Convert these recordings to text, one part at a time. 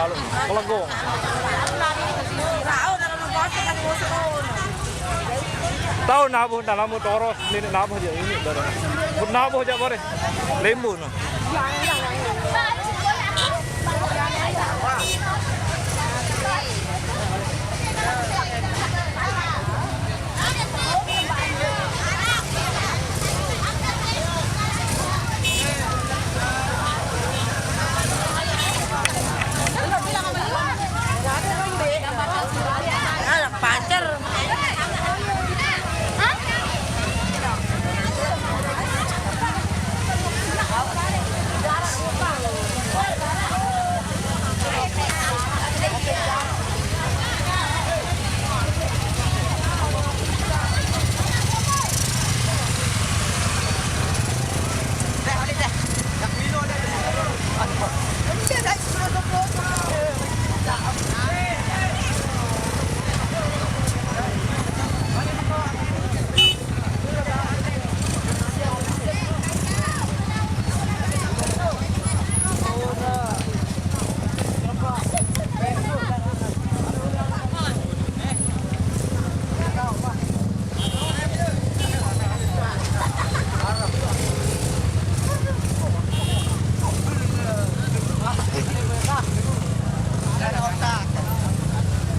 Tahu Pelenggung. Tahu nabuh dalam motor ini nabuh aja ini barang. Nabuh aja boleh. Lembu no.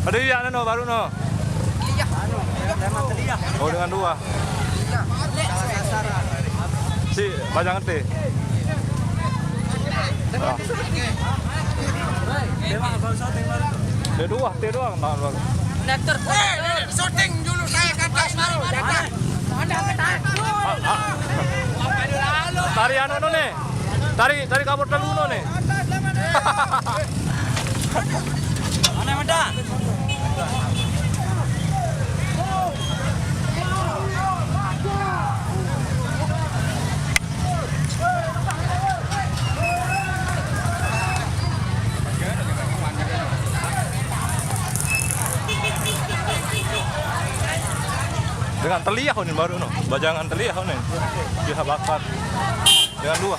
Ada yang no baru no. Oh dengan dua. Si panjang teh. T doang nah baru. Shooting dulu saya ke atas baru. Tari anu no nih. Tari kabur dulu no nih. Mana ada? Dengan teliah ini baru no, bajangan teliah ini, dia bakar dengan dua.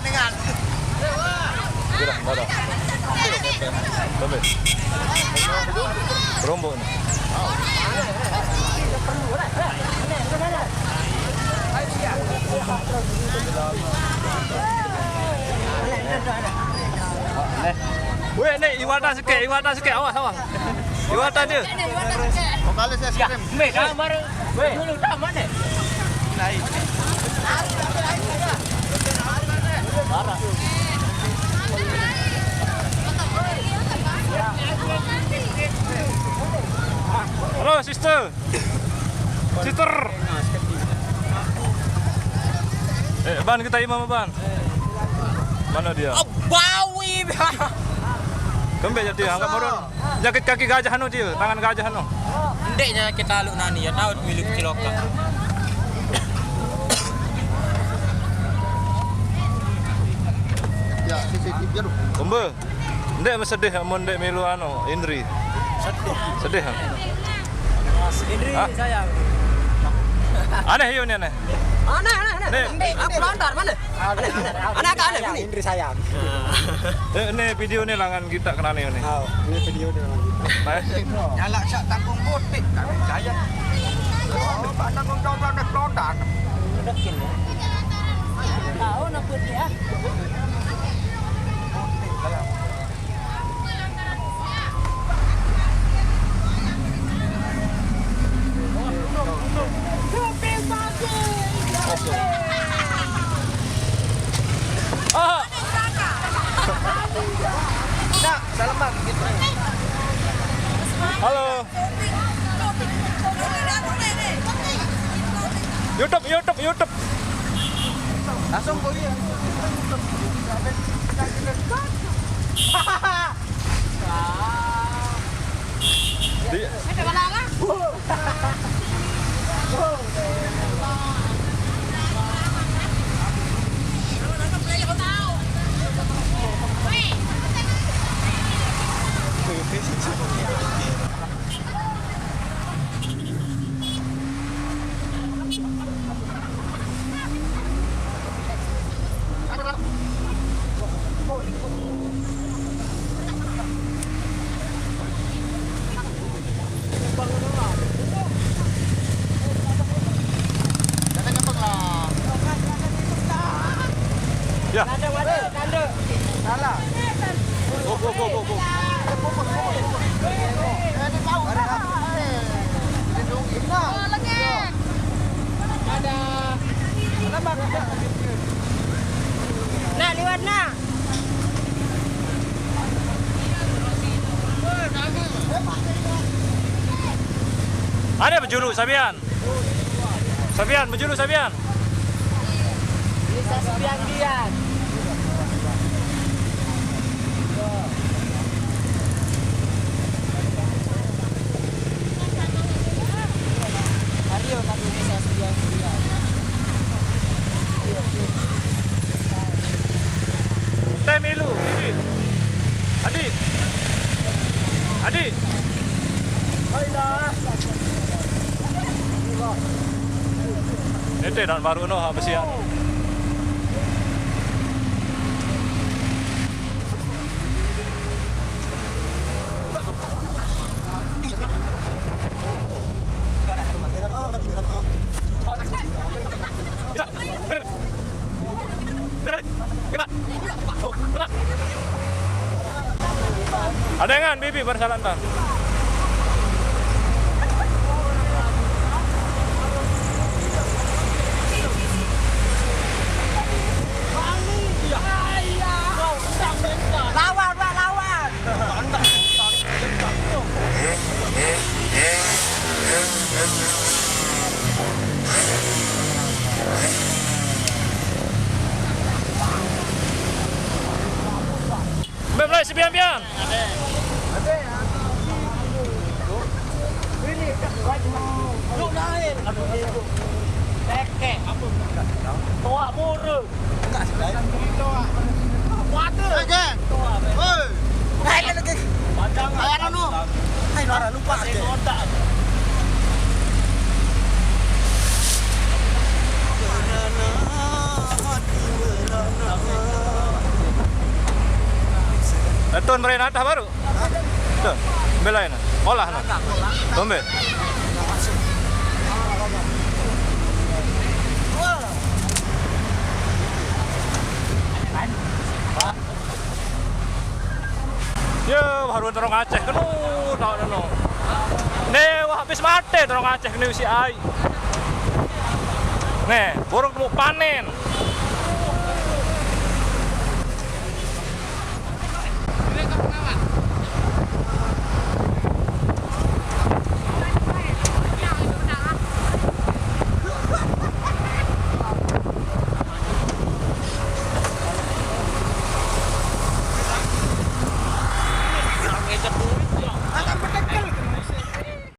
Dengan. Tidak. Tapi rombong nih. Weh, nih Iwata suke, awas. Iwata dia. Kembali saya kirim. Gambar. Weh, dulu tamat deh. Naik. Parah. Halo, sister. Ban kita imam ban. Mana dia? Bawi. Kembali jadi angkat moron. Jakit kaki gajah anu dia, tangan gajah anu. Ndeknya kita lu nani ya tahu milik Ciloka. Ya, CCTV aduh. Umbe. Ndek sedih mun ndek milu anu Indri. Sedih. Indri sayang. Aneh yo aneh. Aneh. Aku lontar mana? Aneh. Indri sayang. Ini video nih langan kita kenane ini. Oh, ini video di langan kita. Nyala sak tanggung potik kami saya. Oh, Pak tanggung jawab udah lontar. Dekin ya. Tahu nak putih ya. Nah, salaman gitu. Halo. YouTube. Langsung kau ya. Salah. Go. Nak liwat nak. Ada berjulu Sabian. Berjulu Sabian. Bisa sebian-bian. Mario tapi bisa sebian-bian. Temilu, Adi. Ini dan baru no apa sih? Ada yang kan, Bibi bersalan tak? Lawan, Pak, lawan. Mulai sebian-bian. Duk lain. Teke. Tua murung. Waduh. Geng. Woi. Hai lagi. Ayo anu. Hai luar lupa aja. Tuan berenatah baru. Tuh, belain. Olah nah. Tombe. Ya, baru terong Aceh kenu, tak no. Wah habis mati terong Aceh kenu si ai. Nih, burung temu panen.